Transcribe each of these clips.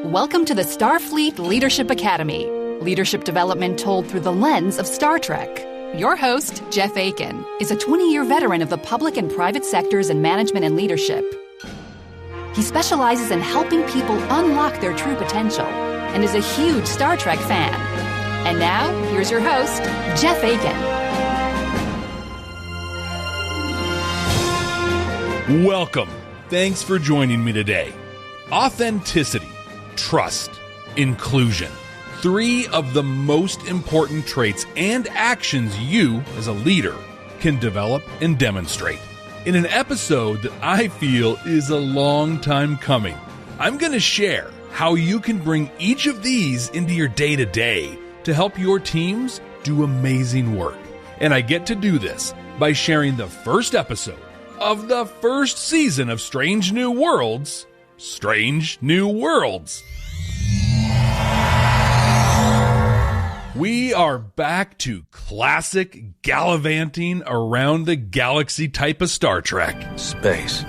Welcome to the Starfleet Leadership Academy. Leadership development told through the lens of Star Trek. Your host, Jeff Akin, is a 20-year veteran of the public and private sectors in management and leadership. He specializes in helping people unlock their true potential and is a huge Star Trek fan. And now, here's your host, Jeff Akin. Welcome. Thanks for joining me today. Authenticity, trust, inclusion. 3 of the most important traits and actions you, as a leader, can develop and demonstrate. In an episode that I feel is a long time coming, I'm going to share how you can bring each of these into your day-to-day to help your teams do amazing work. And I get to do this by sharing the first episode of the first season of Strange New Worlds. Strange New Worlds. We are back to classic gallivanting around the galaxy type of Star Trek. Space.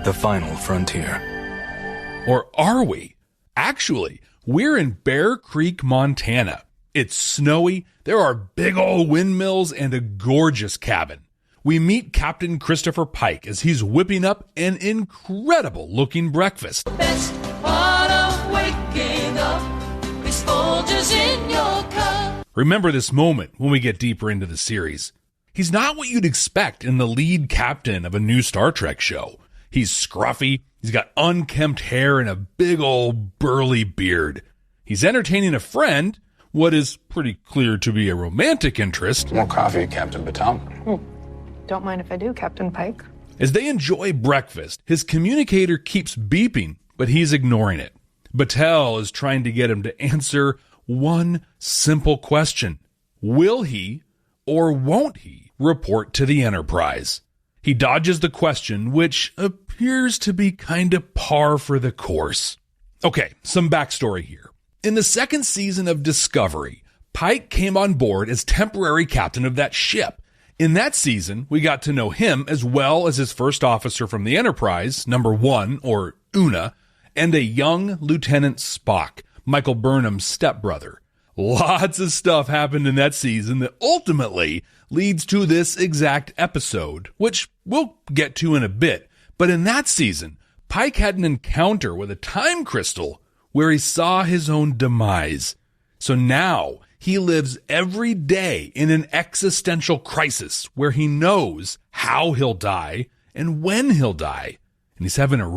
The final frontier. Or are we? Actually, we're in Bear Creek, Montana. It's snowy, there are big old windmills, and a gorgeous cabin. We meet Captain Christopher Pike as he's whipping up an incredible-looking breakfast. Best part of waking up is Folgers in your cup. Remember this moment when we get deeper into the series. He's not what you'd expect in the lead captain of a new Star Trek show. He's scruffy, he's got unkempt hair and a big old burly beard. He's entertaining a friend, what is pretty clear to be a romantic interest. More coffee, Captain Batum. Don't mind if I do, Captain Pike. As they enjoy breakfast, his communicator keeps beeping, but he's ignoring it. Batel is trying to get him to answer one simple question. Will he or won't he report to the Enterprise? He dodges the question, which appears to be kind of par for the course. Okay, some backstory here. In the second season of Discovery, Pike came on board as temporary captain of that ship. In that season, we got to know him as well as his first officer from the Enterprise, number 1, or Una, and a young Lieutenant Spock, Michael Burnham's stepbrother. Lots of stuff happened in that season that ultimately leads to this exact episode, which we'll get to in a bit. But in that season, Pike had an encounter with a time crystal where he saw his own demise. So now he lives every day in an existential crisis where he knows how he'll die and when he'll die. And he's having a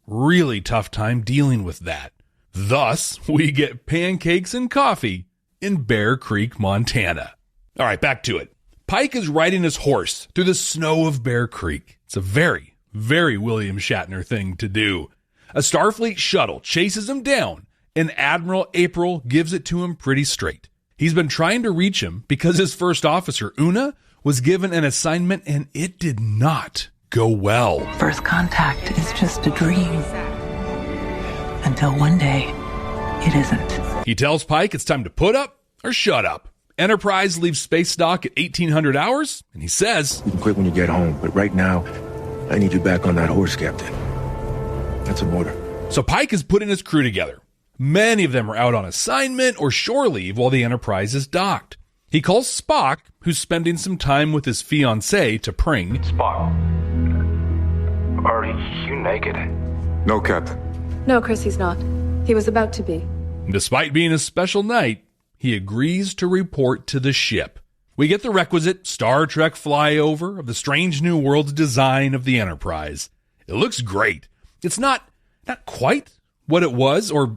really tough time dealing with that. Thus, we get pancakes and coffee in Bear Creek, Montana. All right, back to it. Pike is riding his horse through the snow of Bear Creek. It's a very, very William Shatner thing to do. A Starfleet shuttle chases him down, and Admiral April gives it to him pretty straight. He's been trying to reach him because his first officer, Una, was given an assignment and it did not go well. First contact is just a dream. Until one day, it isn't. He tells Pike it's time to put up or shut up. Enterprise leaves space dock at 1800 hours, and he says, "You can quit when you get home, but right now, I need you back on that horse, Captain." That's an order. So Pike is putting his crew together. Many of them are out on assignment or shore leave while the Enterprise is docked. He calls Spock, who's spending some time with his fiancée, to pring. Spock, are you naked? No, Captain. No, Chris, he's not. He was about to be. Despite being a special night, he agrees to report to the ship. We get the requisite Star Trek flyover of the Strange New Worlds design of the Enterprise. It looks great. It's not quite what it was, or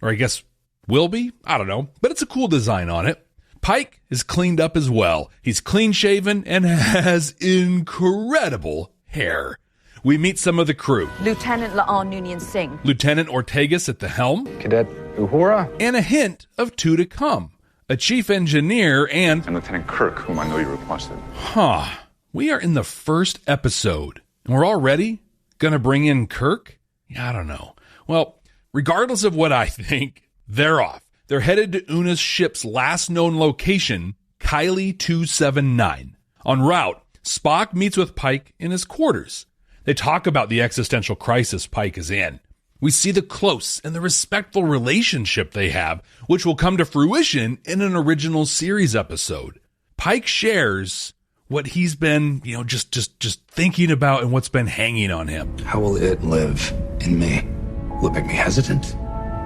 I guess will be. I don't know. But it's a cool design on it. Pike is cleaned up as well. He's clean-shaven and has incredible hair. We meet some of the crew. Lieutenant La'an Noonien Singh. Lieutenant Ortegas at the helm. Cadet Uhura. And a hint of 2 to come. A chief engineer and Lieutenant Kirk, whom I know you requested. We are in the first episode, and we're already gonna bring in Kirk? I don't know. Well, regardless of what I think, they're off. They're headed to Una's ship's last known location, Kylie 279. En route, Spock meets with Pike in his quarters. They talk about the existential crisis Pike is in. We see the close and the respectful relationship they have, which will come to fruition in an original series episode. Pike shares what he's been, just thinking about and what's been hanging on him. How will it live in me? Will it make me hesitant?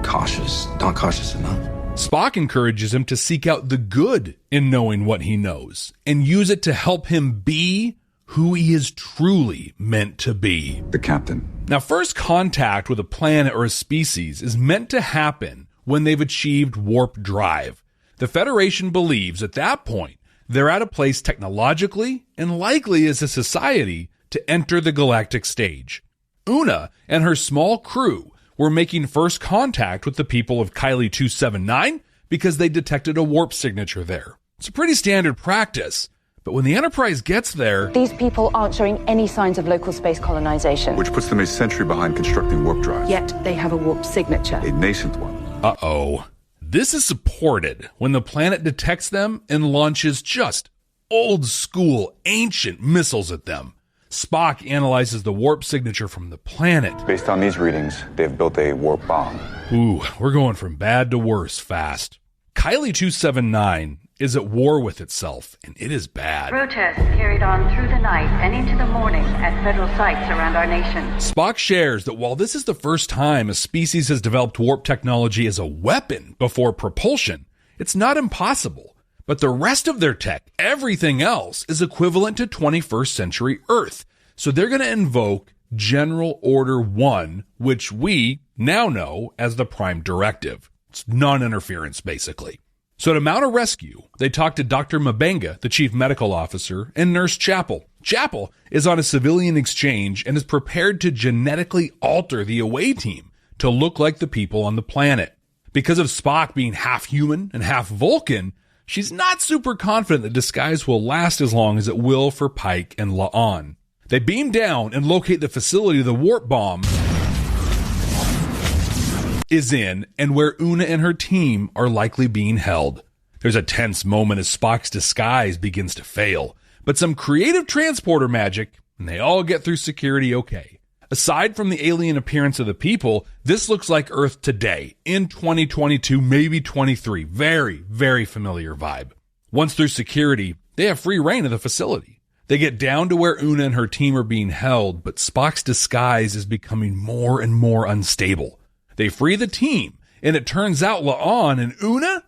Cautious? Not cautious enough? Spock encourages him to seek out the good in knowing what he knows and use it to help him be who he is truly meant to be. The captain. Now, first contact with a planet or a species is meant to happen when they've achieved warp drive. The Federation believes at that point they're at a place technologically and likely as a society to enter the galactic stage. Una and her small crew were making first contact with the people of Kylie 279 because they detected a warp signature there. It's a pretty standard practice, but when the Enterprise gets there... These people aren't showing any signs of local space colonization. Which puts them a century behind constructing warp drives. Yet they have a warp signature. A nascent one. Uh-oh. This is supported when the planet detects them and launches just old-school, ancient missiles at them. Spock analyzes the warp signature from the planet. Based on these readings, they've built a warp bomb. Ooh, we're going from bad to worse fast. Kylie 279 is at war with itself, and it is bad. Protests carried on through the night and into the morning at federal sites around our nation. Spock shares that while this is the first time a species has developed warp technology as a weapon before propulsion, it's not impossible. But the rest of their tech, everything else, is equivalent to 21st century Earth. So they're going to invoke General Order 1, which we now know as the Prime Directive. It's non-interference, basically. So to mount a rescue, they talk to Dr. Mabenga, the chief medical officer, and Nurse Chapel. Chapel is on a civilian exchange and is prepared to genetically alter the away team to look like the people on the planet. Because of Spock being half human and half Vulcan, she's not super confident the disguise will last as long as it will for Pike and La'an. They beam down and locate the facility the warp bomb is in and where Una and her team are likely being held. There's a tense moment as Spock's disguise begins to fail, but some creative transporter magic and they all get through security okay. Aside from the alien appearance of the people, this looks like Earth today, in 2022, maybe 23. Very, very familiar vibe. Once through security, they have free reign of the facility. They get down to where Una and her team are being held, but Spock's disguise is becoming more and more unstable. They free the team, and it turns out La'an and Una,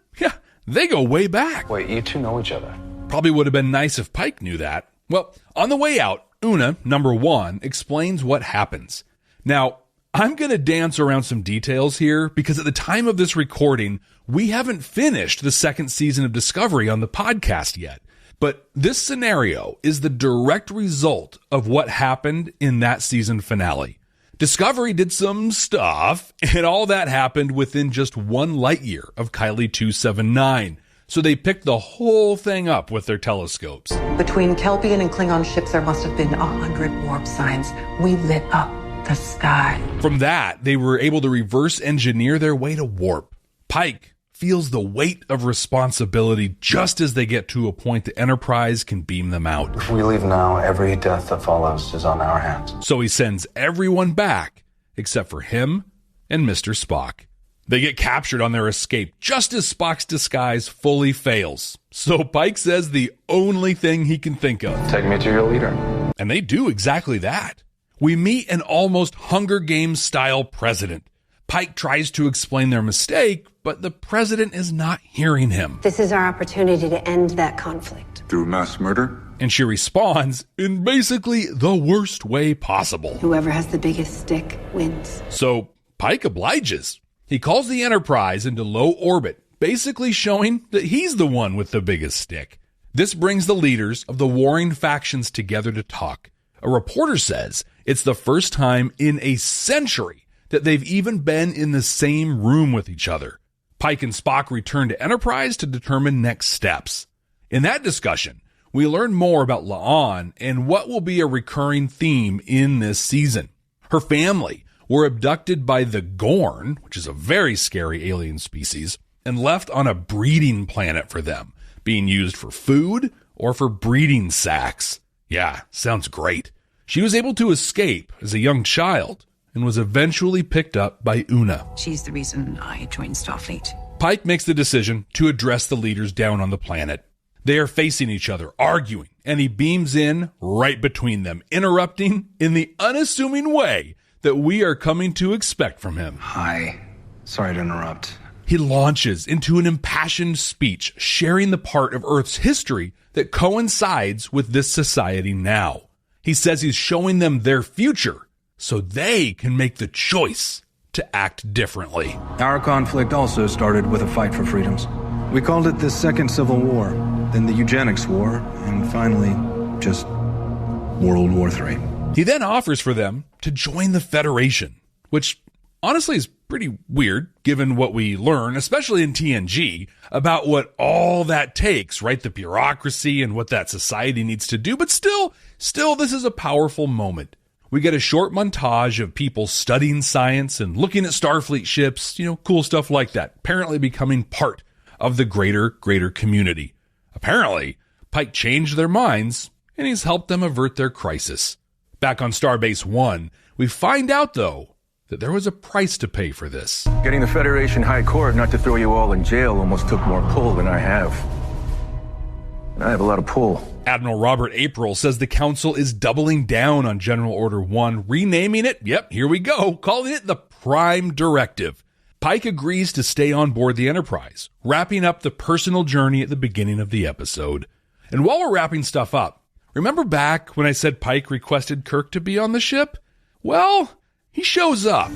they go way back. Wait, you two know each other? Probably would have been nice if Pike knew that. Well, on the way out, Una, number 1, explains what happens. Now, I'm going to dance around some details here because at the time of this recording, we haven't finished the second season of Discovery on the podcast yet. But this scenario is the direct result of what happened in that season finale. Discovery did some stuff, and all that happened within just 1 light year of Kylie 279. So they picked the whole thing up with their telescopes. Between Kelpian and Klingon ships, there must have been 100 warp signs. We lit up the sky. From that, they were able to reverse engineer their way to warp. Pike feels the weight of responsibility just as they get to a point the Enterprise can beam them out. If we leave now, every death that follows is on our hands. So he sends everyone back except for him and Mr. Spock. They get captured on their escape just as Spock's disguise fully fails. So Pike says the only thing he can think of. Take me to your leader. And they do exactly that. We meet an almost Hunger Games style president. Pike tries to explain their mistake, but the president is not hearing him. This is our opportunity to end that conflict. Through mass murder? And she responds in basically the worst way possible. Whoever has the biggest stick wins. So Pike obliges. He calls the Enterprise into low orbit, basically showing that he's the one with the biggest stick. This brings the leaders of the warring factions together to talk. A reporter says it's the first time in a century that they've even been in the same room with each other. Pike and Spock return to Enterprise to determine next steps. In that discussion, we learn more about La'an and what will be a recurring theme in this season. Her family were abducted by the Gorn, which is a very scary alien species, and left on a breeding planet for them, being used for food or for breeding sacs. Yeah, sounds great. She was able to escape as a young child, and was eventually picked up by Una. She's the reason I joined Starfleet. Pike makes the decision to address the leaders down on the planet. They are facing each other, arguing, and he beams in right between them, interrupting in the unassuming way that we are coming to expect from him. Hi. Sorry to interrupt. He launches into an impassioned speech, sharing the part of Earth's history that coincides with this society now. He says he's showing them their future so they can make the choice to act differently. Our conflict also started with a fight for freedoms. We called it the Second Civil War, then the Eugenics War, and finally, just World War III. He then offers for them to join the Federation, which honestly is pretty weird given what we learn, especially in TNG, about what all that takes, right? The bureaucracy and what that society needs to do. But still, this is a powerful moment. We get a short montage of people studying science and looking at Starfleet ships, cool stuff like that, apparently becoming part of the greater community. Apparently, Pike changed their minds, and he's helped them avert their crisis. Back on Starbase 1, we find out, though, that there was a price to pay for this. Getting the Federation High Court not to throw you all in jail almost took more pull than I have. And I have a lot of pull. Admiral Robert April says the Council is doubling down on General Order 1, renaming it, here we go, calling it the Prime Directive. Pike agrees to stay on board the Enterprise, wrapping up the personal journey at the beginning of the episode. And while we're wrapping stuff up, remember back when I said Pike requested Kirk to be on the ship? Well, he shows up.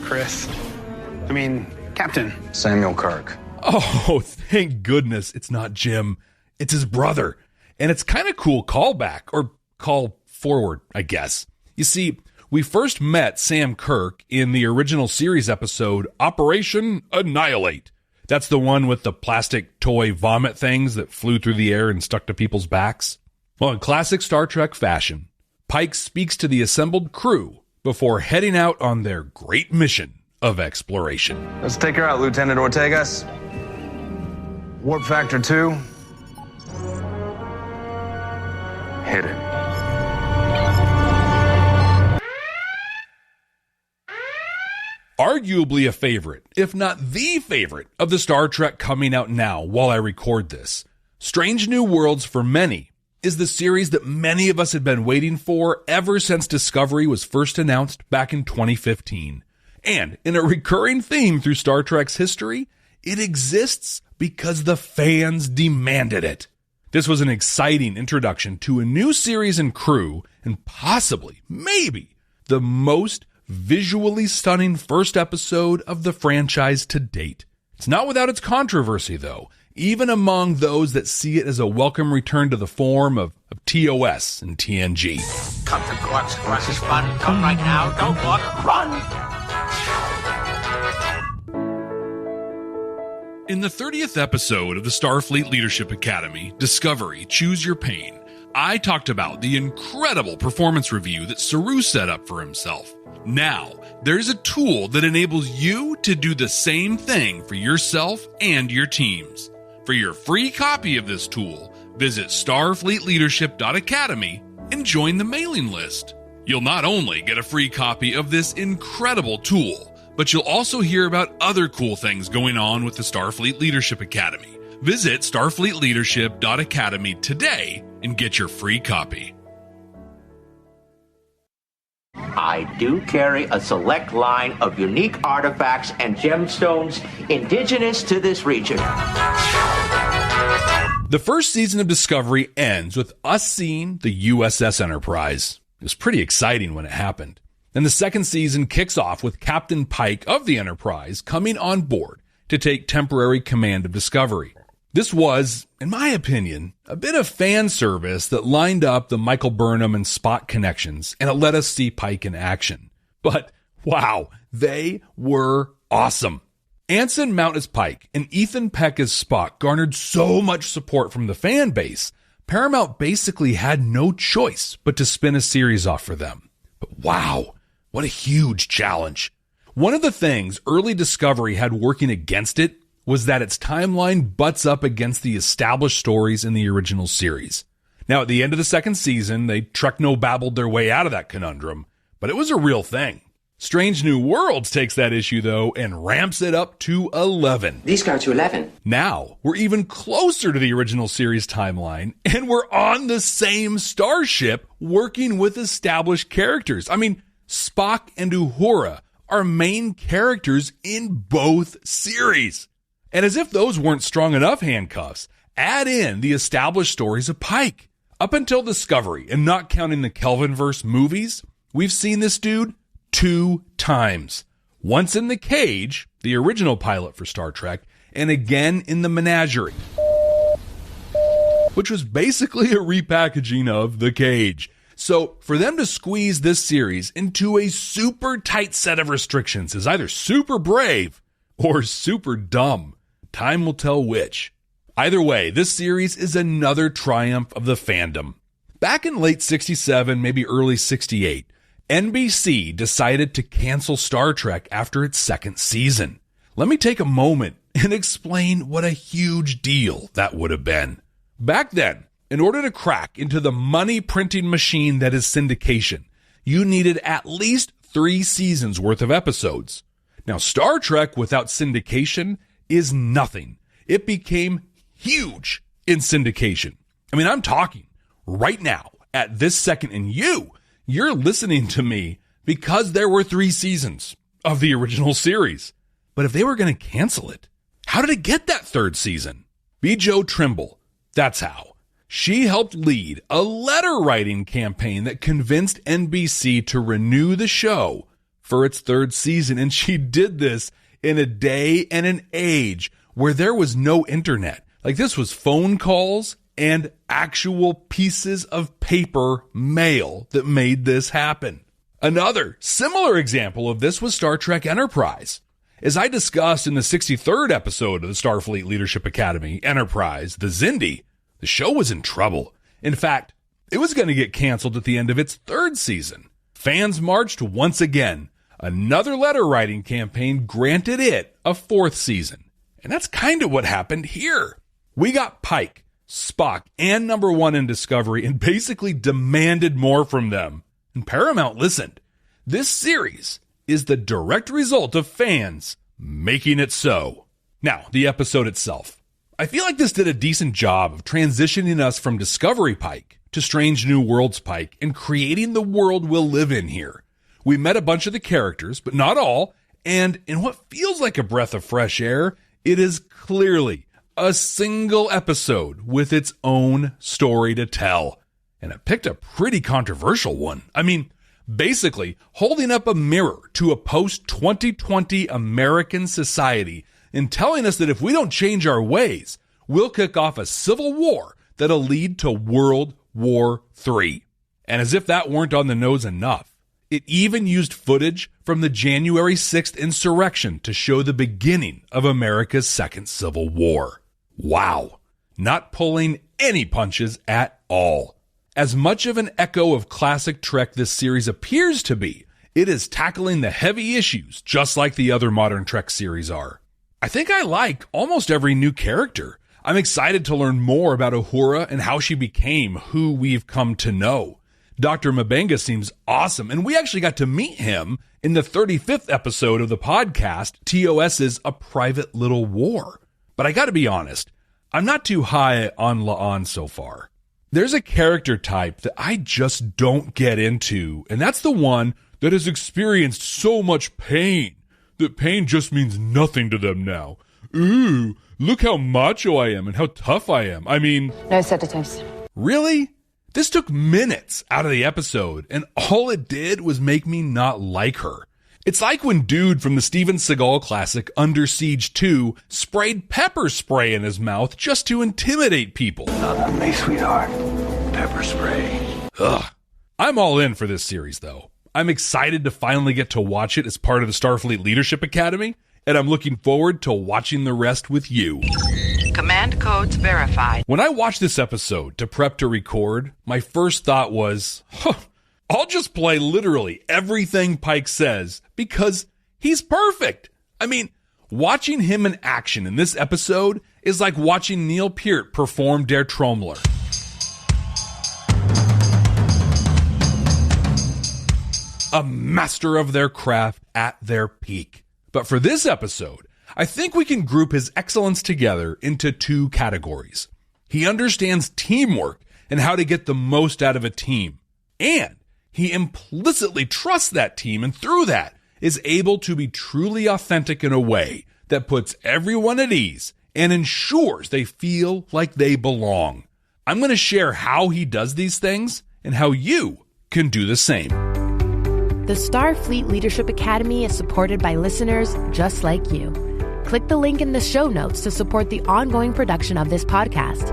Captain. Samuel Kirk. Oh, thank goodness it's not Jim. It's his brother. And it's kind of cool callback, or call forward, I guess. You see, we first met Sam Kirk in the original series episode, Operation Annihilate. That's the one with the plastic toy vomit things that flew through the air and stuck to people's backs. Well, in classic Star Trek fashion, Pike speaks to the assembled crew before heading out on their great mission of exploration. Let's take her out, Lieutenant Ortegas. Warp Factor 2. Hit it. Arguably a favorite, if not the favorite, of the Star Trek coming out now while I record this. Strange New Worlds, for many, is the series that many of us had been waiting for ever since Discovery was first announced back in 2015. And in a recurring theme through Star Trek's history, it exists because the fans demanded it. This was an exciting introduction to a new series and crew, and possibly, maybe, the most visually stunning first episode of the franchise to date. It's not without its controversy, though, even among those that see it as a welcome return to the form of TOS and TNG. Come to Quark's Quark's fun. Come right now. Don't walk. Run! In the 30th episode of the Starfleet Leadership Academy, Discovery, Choose Your Pain, I talked about the incredible performance review that Saru set up for himself. Now, there's a tool that enables you to do the same thing for yourself and your teams. For your free copy of this tool, visit starfleetleadership.academy and join the mailing list. You'll not only get a free copy of this incredible tool, but you'll also hear about other cool things going on with the Starfleet Leadership Academy. Visit starfleetleadership.academy today and get your free copy. I do carry a select line of unique artifacts and gemstones indigenous to this region. The first season of Discovery ends with us seeing the USS Enterprise. It was pretty exciting when it happened. And the second season kicks off with Captain Pike of the Enterprise coming on board to take temporary command of Discovery. This was, in my opinion, a bit of fan service that lined up the Michael Burnham and Spock connections, and it let us see Pike in action. But, wow, they were awesome. Anson Mount as Pike and Ethan Peck as Spock garnered so much support from the fan base, Paramount basically had no choice but to spin a series off for them. But wow, what a huge challenge. One of the things early Discovery had working against it was that its timeline butts up against the established stories in the original series. Now, at the end of the second season, they truck-no-babbled their way out of that conundrum, but it was a real thing. Strange New Worlds takes that issue, though, and ramps it up to 11. These go to 11. Now, we're even closer to the original series timeline, and we're on the same starship working with established characters. I mean, Spock and Uhura are main characters in both series. And as if those weren't strong enough handcuffs, add in the established stories of Pike. Up until Discovery, and not counting the Kelvinverse movies, we've seen this dude 2 times. Once in the Cage, the original pilot for Star Trek, and again in the Menagerie, which was basically a repackaging of The Cage. So for them to squeeze this series into a super tight set of restrictions is either super brave or super dumb. Time will tell which. Either way, this series is another triumph of the fandom. Back in late 67, maybe early 68, NBC decided to cancel Star Trek after its second season. Let me take a moment and explain what a huge deal that would have been. Back then, in order to crack into the money printing machine that is syndication, you needed at least 3 seasons worth of episodes. Now, Star Trek without syndication is nothing. It became huge in syndication. I mean, I'm talking right now at this second, and you're listening to me because there were 3 seasons of the original series. But if they were going to cancel it, how did it get that 3rd season? B. Joe Trimble, that's how. She helped lead a letter writing campaign that convinced NBC to renew the show for its 3rd season. And she did this in a day and an age where there was no internet. Like, this was phone calls and actual pieces of paper mail that made this happen. Another similar example of this was Star Trek Enterprise. As I discussed in the 63rd episode of the Starfleet Leadership Academy, Enterprise, the Xindi, the show was in trouble. In fact, it was going to get canceled at the end of its 3rd season. Fans marched once again. Another letter writing campaign granted it a 4th season. And that's kind of what happened here. We got Pike, Spock, and Number 1 in Discovery and basically demanded more from them. And Paramount listened. This series is the direct result of fans making it so. Now, the episode itself. I feel like this did a decent job of transitioning us from Discovery Pike to Strange New Worlds Pike and creating the world we'll live in here. We met a bunch of the characters, but not all, and in what feels like a breath of fresh air, it is clearly a single episode with its own story to tell. And it picked a pretty controversial one. I mean, basically holding up a mirror to a post-2020 American society and telling us that if we don't change our ways, we'll kick off a civil war that'll lead to World War III. And as if that weren't on the nose enough, it even used footage from the January 6th insurrection to show the beginning of America's second Civil War. Wow. Not pulling any punches at all. As much of an echo of classic Trek this series appears to be, it is tackling the heavy issues just like the other modern Trek series are. I think I like almost every new character. I'm excited to learn more about Uhura and how she became who we've come to know. Dr. M'Benga seems awesome, and we actually got to meet him in the 35th episode of the podcast, TOS's A Private Little War. But I gotta be honest, I'm not too high on La'an so far. There's a character type that I just don't get into, and that's the one that has experienced so much pain that pain just means nothing to them now. Ooh, look how macho I am and how tough I am. I mean... No sedatives. Really? This took minutes out of the episode, and all it did was make me not like her. It's like when dude from the Steven Seagal classic Under Siege 2 sprayed pepper spray in his mouth just to intimidate people. Not on me, sweetheart. Pepper spray. Ugh. I'm all in for this series, though. I'm excited to finally get to watch it as part of the Starfleet Leadership Academy, and I'm looking forward to watching the rest with you. Command codes verified. When I watched this episode to prep to record, my first thought was, I'll just play literally everything Pike says because he's perfect. I mean, watching him in action in this episode is like watching Neil Peart perform Der Trommler. a master of their craft at their peak. But for this episode, I think we can group his excellence together into two categories. He understands teamwork and how to get the most out of a team. And he implicitly trusts that team, and through that is able to be truly authentic in a way that puts everyone at ease and ensures they feel like they belong. I'm going to share how he does these things and how you can do the same. The Starfleet Leadership Academy is supported by listeners just like you. Click the link in the show notes to support the ongoing production of this podcast.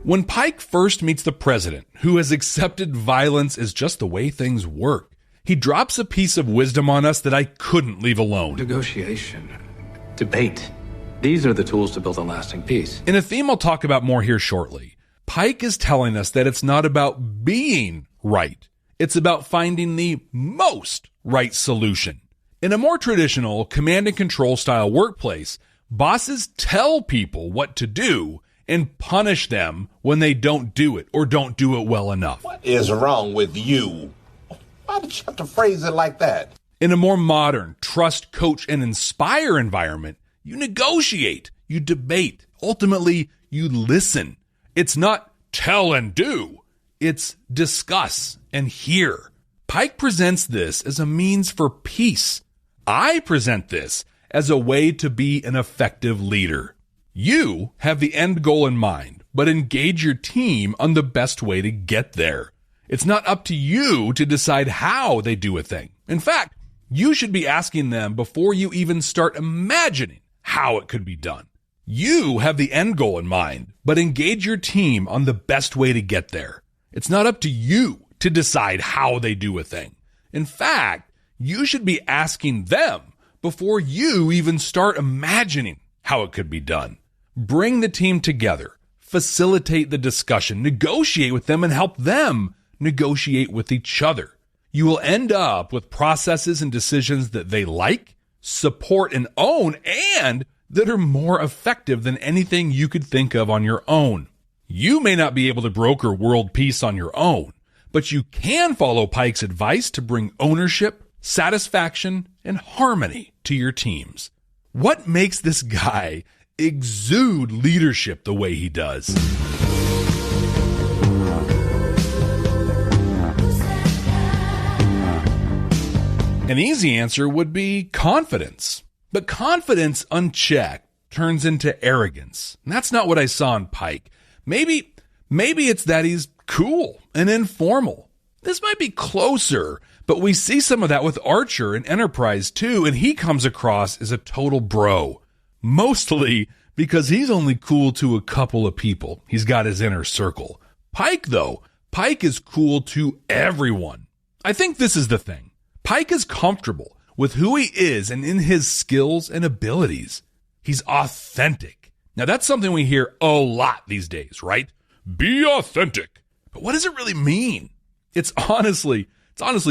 When Pike first meets the president, who has accepted violence as just the way things work, he drops a piece of wisdom on us that I couldn't leave alone. Negotiation. Debate. These are the tools to build a lasting peace. In a theme I'll talk about more here shortly, Pike is telling us that it's not about being right. It's about finding the most right solution. In a more traditional command and control style workplace, bosses tell people what to do and punish them when they don't do it or don't do it well enough. What is wrong with you? Why did you have to phrase it like that? In a more modern trust, coach, and inspire environment, you negotiate, you debate, ultimately you listen. It's not tell and do, it's discuss and hear. Pike presents this as a means for peace. I present this as a way to be an effective leader. You have the end goal in mind, but engage your team on the best way to get there. It's not up to you to decide how they do a thing. In fact, you should be asking them before you even start imagining how it could be done. You have the end goal in mind, but engage your team on the best way to get there. It's not up to you to decide how they do a thing. In fact, you should be asking them before you even start imagining how it could be done. Bring the team together, facilitate the discussion, negotiate with them, and help them negotiate with each other. You will end up with processes and decisions that they like, support, and own, and that are more effective than anything you could think of on your own. You may not be able to broker world peace on your own, but you can follow Pike's advice to bring ownership, satisfaction, and harmony to your teams. What makes this guy exude leadership the way he does? An easy answer would be confidence. But confidence unchecked turns into arrogance. And that's not what I saw in Pike. Maybe it's that he's cool and informal. This might be closer, but we see some of that with Archer in Enterprise too, and he comes across as a total bro. Mostly because he's only cool to a couple of people. He's got his inner circle. Pike is cool to everyone. I think this is the thing. Pike is comfortable with who he is and in his skills and abilities. He's authentic. Now that's something we hear a lot these days, right? Be authentic. But what does it really mean? It's honestly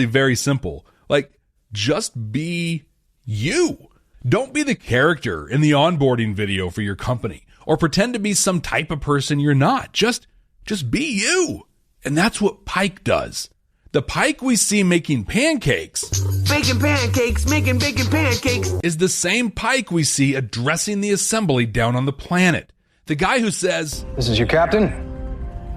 very simple. Like, just be you. Don't be the character in the onboarding video for your company or pretend to be some type of person you're not. Just be you. And that's what Pike does. The Pike we see making pancakes, making bacon pancakes, is the same Pike we see addressing the assembly down on the planet. The guy who says, "This is your captain.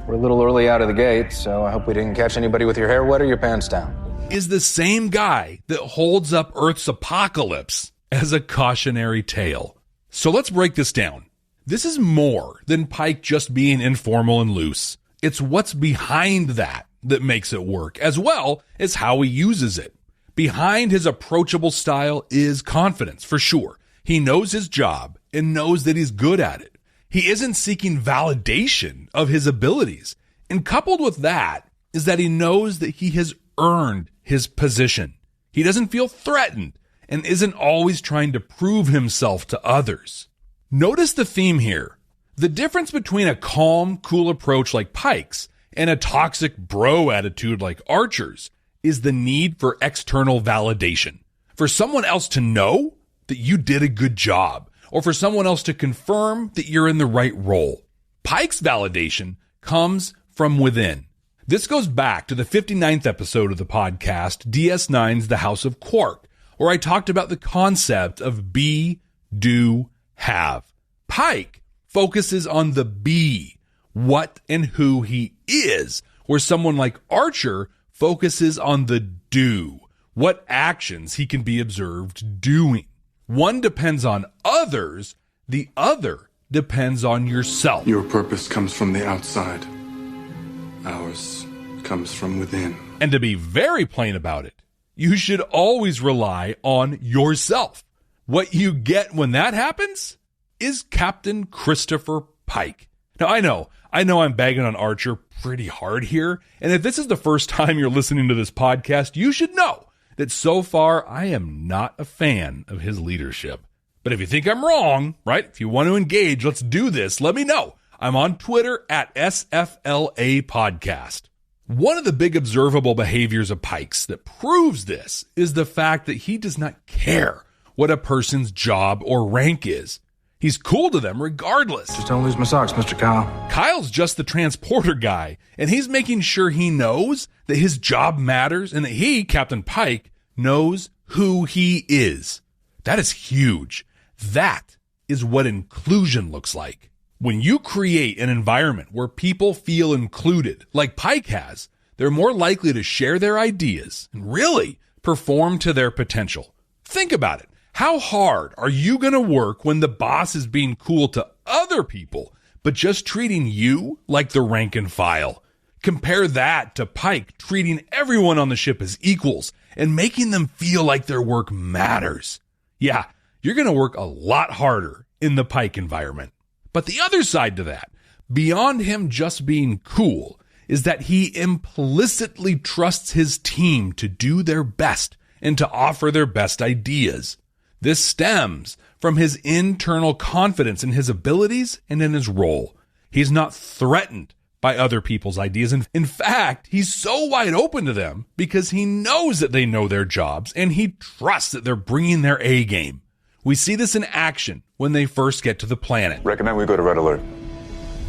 We're a little early out of the gate, so I hope we didn't catch anybody with your hair wet or your pants down," is the same guy that holds up Earth's apocalypse as a cautionary tale. So let's break this down. This is more than Pike just being informal and loose. It's what's behind that makes it work, as well as how he uses it. Behind his approachable style is confidence, for sure. He knows his job and knows that he's good at it. He isn't seeking validation of his abilities. And coupled with that is that he knows that he has earned his position. He doesn't feel threatened and isn't always trying to prove himself to others. Notice the theme here. The difference between a calm, cool approach like Pike's and a toxic bro attitude like Archer's is the need for external validation. For someone else to know that you did a good job, or for someone else to confirm that you're in the right role. Pike's validation comes from within. This goes back to the 59th episode of the podcast, DS9's The House of Quark, where I talked about the concept of be, do, have. Pike focuses on the be, what and who he is, where someone like Archer focuses on the do, what actions he can be observed doing. One depends on others, the other depends on yourself. Your purpose comes from the outside. Ours comes from within. And to be very plain about it, you should always rely on yourself. What you get when that happens is Captain Christopher Pike. Now, I know I'm bagging on Archer pretty hard here, and if this is the first time you're listening to this podcast, you should know that so far I am not a fan of his leadership. But if you think I'm wrong, right, if you want to engage, let's do this, let me know. I'm on Twitter at SFLA Podcast. One of the big observable behaviors of Pike's that proves this is the fact that he does not care what a person's job or rank is. He's cool to them regardless. Just don't lose my socks, Mr. Kyle. Kyle's just the transporter guy, and he's making sure he knows that his job matters and that he, Captain Pike, knows who he is. That is huge. That is what inclusion looks like. When you create an environment where people feel included, like Pike has, they're more likely to share their ideas and really perform to their potential. Think about it. How hard are you going to work when the boss is being cool to other people, but just treating you like the rank and file? Compare that to Pike treating everyone on the ship as equals and making them feel like their work matters. Yeah, you're going to work a lot harder in the Pike environment. But the other side to that, beyond him just being cool, is that he implicitly trusts his team to do their best and to offer their best ideas. This stems from his internal confidence in his abilities and in his role. He's not threatened by other people's ideas. And in fact, he's so wide open to them because he knows that they know their jobs and he trusts that they're bringing their A game. We see this in action when they first get to the planet. Recommend we go to Red Alert.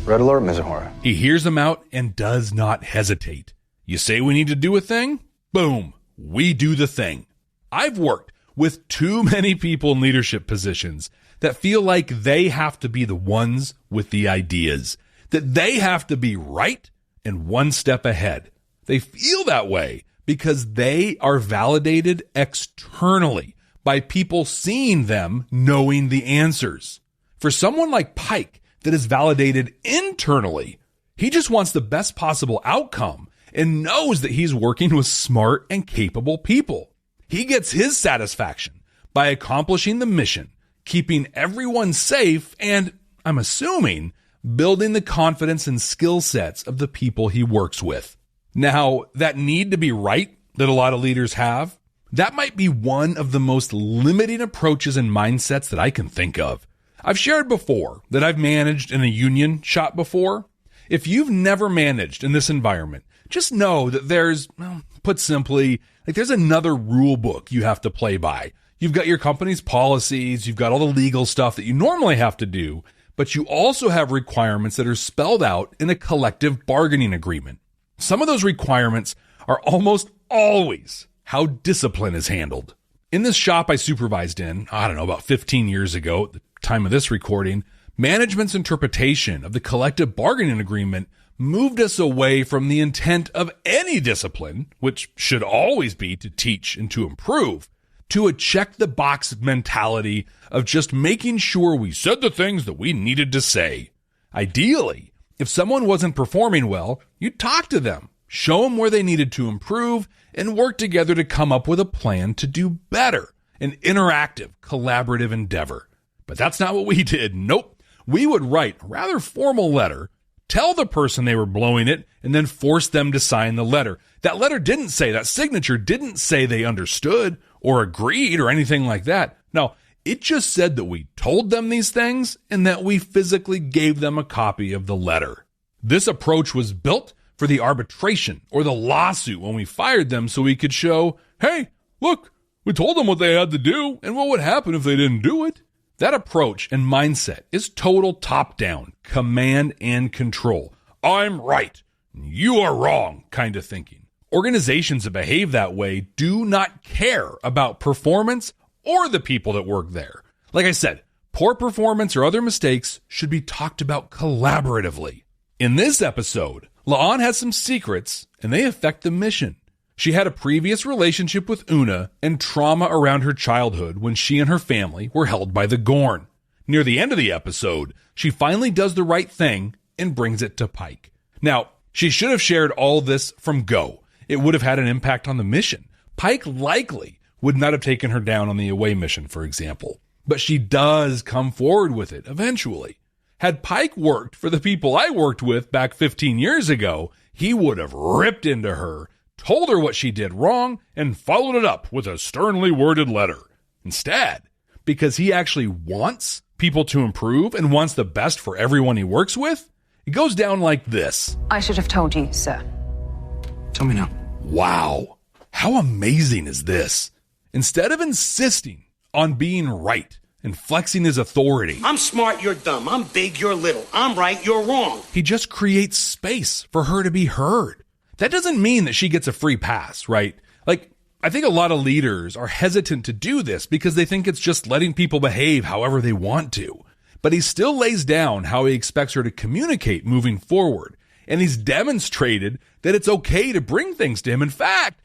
Red Alert, Ms. Uhura. He hears them out and does not hesitate. You say we need to do a thing? Boom, we do the thing. I've worked with too many people in leadership positions that feel like they have to be the ones with the ideas, that they have to be right and one step ahead. They feel that way because they are validated externally by people seeing them knowing the answers. For someone like Pike that is validated internally, he just wants the best possible outcome and knows that he's working with smart and capable people. He gets his satisfaction by accomplishing the mission, keeping everyone safe, and, I'm assuming, building the confidence and skill sets of the people he works with. Now, that need to be right that a lot of leaders have, that might be one of the most limiting approaches and mindsets that I can think of. I've shared before that I've managed in a union shop before. If you've never managed in this environment, just know that there's, well, put simply, like there's another rule book you have to play by. You've got your company's policies, you've got all the legal stuff that you normally have to do, but you also have requirements that are spelled out in a collective bargaining agreement. Some of those requirements are almost always how discipline is handled. In this shop I supervised in, about 15 years ago, at the time of this recording, management's interpretation of the collective bargaining agreement moved us away from the intent of any discipline, which should always be to teach and to improve, to a check-the-box mentality of just making sure we said the things that we needed to say. Ideally, if someone wasn't performing well, you'd talk to them, show them where they needed to improve, and work together to come up with a plan to do better, an interactive, collaborative endeavor. But that's not what we did. Nope. We would write a rather formal letter, tell the person they were blowing it, and then force them to sign the letter. That letter didn't say, that signature didn't say they understood or agreed or anything like that. No, it just said that we told them these things and that we physically gave them a copy of the letter. This approach was built for the arbitration or the lawsuit when we fired them so we could show, hey, look, we told them what they had to do and what would happen if they didn't do it. That approach and mindset is total top-down, command and control. I'm right. you are wrong kind of thinking. Organizations that behave that way do not care about performance or the people that work there. Like I said, poor performance or other mistakes should be talked about collaboratively. In this episode, La'an has some secrets, and they affect the mission. She had a previous relationship with Una and trauma around her childhood when she and her family were held by the Gorn. Near the end of the episode, she finally does the right thing and brings it to Pike. Now, she should have shared all this from go. It would have had an impact on the mission. Pike likely would not have taken her down on the away mission, for example. But she does come forward with it eventually. Had Pike worked for the people I worked with back 15 years ago, he would have ripped into her, told her what she did wrong, and followed it up with a sternly worded letter. Instead, because he actually wants people to improve and wants the best for everyone he works with, it goes down like this. I should have told you, sir. Tell me now. Wow. How amazing is this? Instead of insisting on being right and flexing his authority, I'm smart, you're dumb. I'm big, you're little. I'm right, you're wrong. he just creates space for her to be heard. That doesn't mean that she gets a free pass, right? Like, I think a lot of leaders are hesitant to do this because they think it's just letting people behave however they want to. But he still lays down how he expects her to communicate moving forward. And he's demonstrated that it's okay to bring things to him. In fact,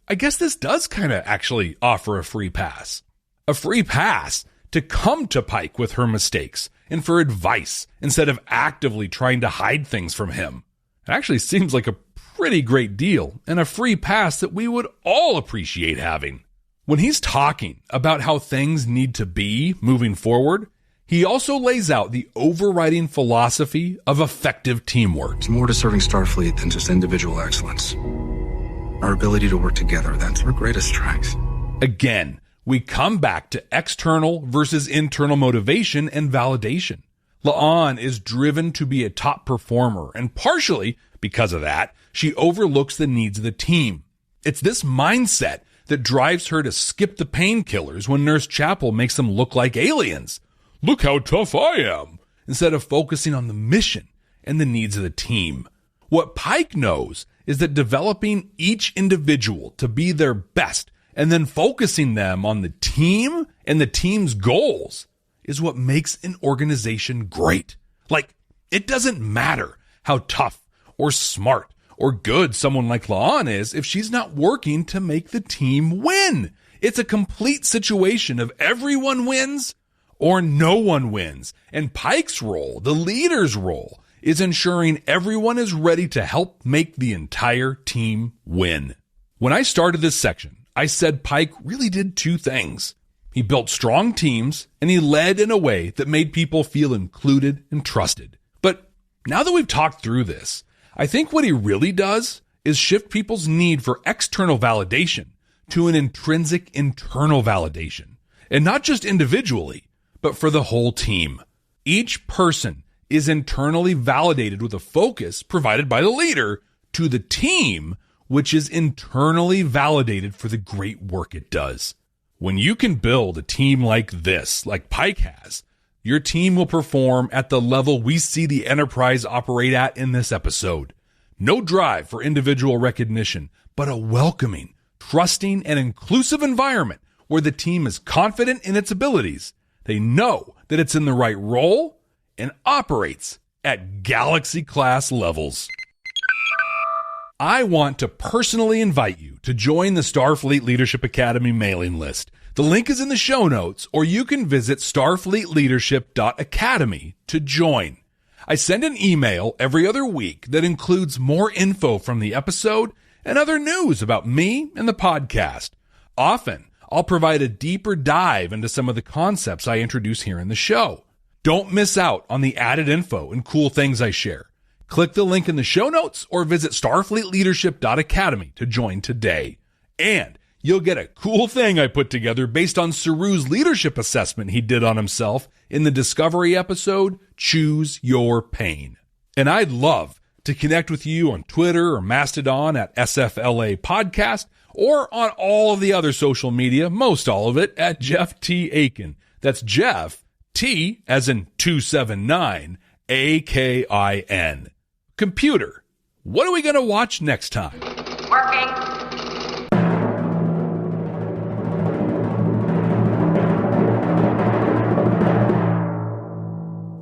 I guess this does kind of actually offer a free pass. A free pass to come to Pike with her mistakes and for advice instead of actively trying to hide things from him. It actually seems like a pretty great deal and a free pass that we would all appreciate having. When he's talking about how things need to be moving forward, he also lays out the overriding philosophy of effective teamwork. There's more to serving Starfleet than just individual excellence. Our ability to work together, that's our greatest strength. Again, we come back to external versus internal motivation and validation. La'an is driven to be a top performer, and partially because of that, she overlooks the needs of the team. It's this mindset that drives her to skip the painkillers when Nurse Chapel makes them look like aliens. Look how tough I am, instead of focusing on the mission and the needs of the team. What Pike knows is that developing each individual to be their best and then focusing them on the team and the team's goals is what makes an organization great. Like, it doesn't matter how tough or smart or good someone like La'an is if she's not working to make the team win. It's a complete situation of everyone wins or no one wins. And Pike's role, the leader's role, is ensuring everyone is ready to help make the entire team win. When I started this section, I said Pike really did two things. He built strong teams, and he led in a way that made people feel included and trusted. But now that we've talked through this, I think what he really does is shift people's need for external validation to an intrinsic internal validation. And not just individually, but for the whole team. Each person is internally validated with a focus provided by the leader to the team, which is internally validated for the great work it does. When you can build a team like this, like Pike has, your team will perform at the level we see the Enterprise operate at in this episode. No drive for individual recognition, but a welcoming, trusting, and inclusive environment where the team is confident in its abilities. They know that it's in the right role and operates at galaxy-class levels. I want to personally invite you to join the Starfleet Leadership Academy mailing list. The link is in the show notes, or you can visit starfleetleadership.academy to join. I send an email every other week that includes more info from the episode and other news about me and the podcast. Often, I'll provide a deeper dive into some of the concepts I introduce here in the show. Don't miss out on the added info and cool things I share. Click the link in the show notes or visit starfleetleadership.academy to join today. And you'll get a cool thing I put together based on Saru's leadership assessment he did on himself in the Discovery episode, Choose Your Pain. And I'd love to connect with you on Twitter or Mastodon at SFLA Podcast, or on all of the other social media, most all of it, at Jeff T. Akin. That's Jeff, T as in 279, A-K-I-N. Computer, What are we going to watch next time? Working.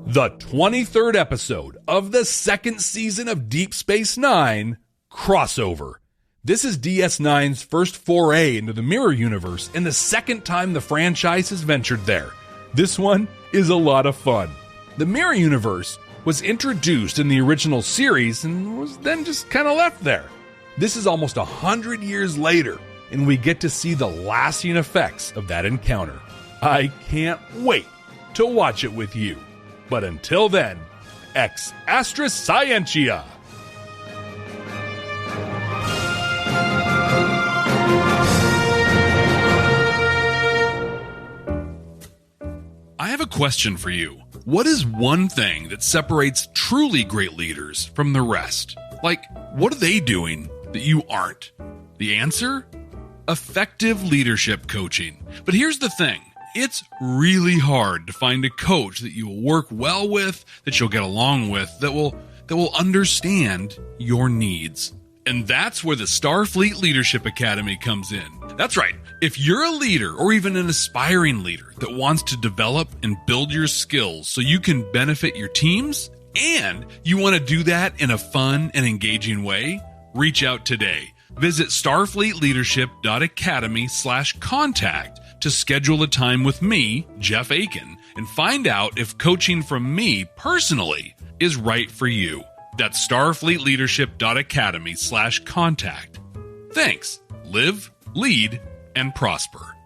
The 23rd episode of the second season of Deep Space Nine, Crossover. This is DS9's first foray into the Mirror Universe and the second time the franchise has ventured there. This one is a lot of fun. The Mirror Universe was introduced in the original series and was then just kind of left there. This is almost 100 years later, and we get to see the lasting effects of that encounter. I can't wait to watch it with you. But until then, ex astra scientia! I have a question for you. What is one thing that separates truly great leaders from the rest? Like, what are they doing that you aren't? The answer? Effective leadership coaching. But here's the thing. It's really hard to find a coach that you will work well with, that you'll get along with, that will understand your needs. And that's where the Starfleet Leadership Academy comes in. That's right. If you're a leader or even an aspiring leader that wants to develop and build your skills so you can benefit your teams, and you want to do that in a fun and engaging way, reach out today. Visit starfleetleadership.academy/contact to schedule a time with me, Jeff Akin, and find out if coaching from me personally is right for you. That's starfleetleadership.academy/contact. Thanks. Live, lead, and prosper.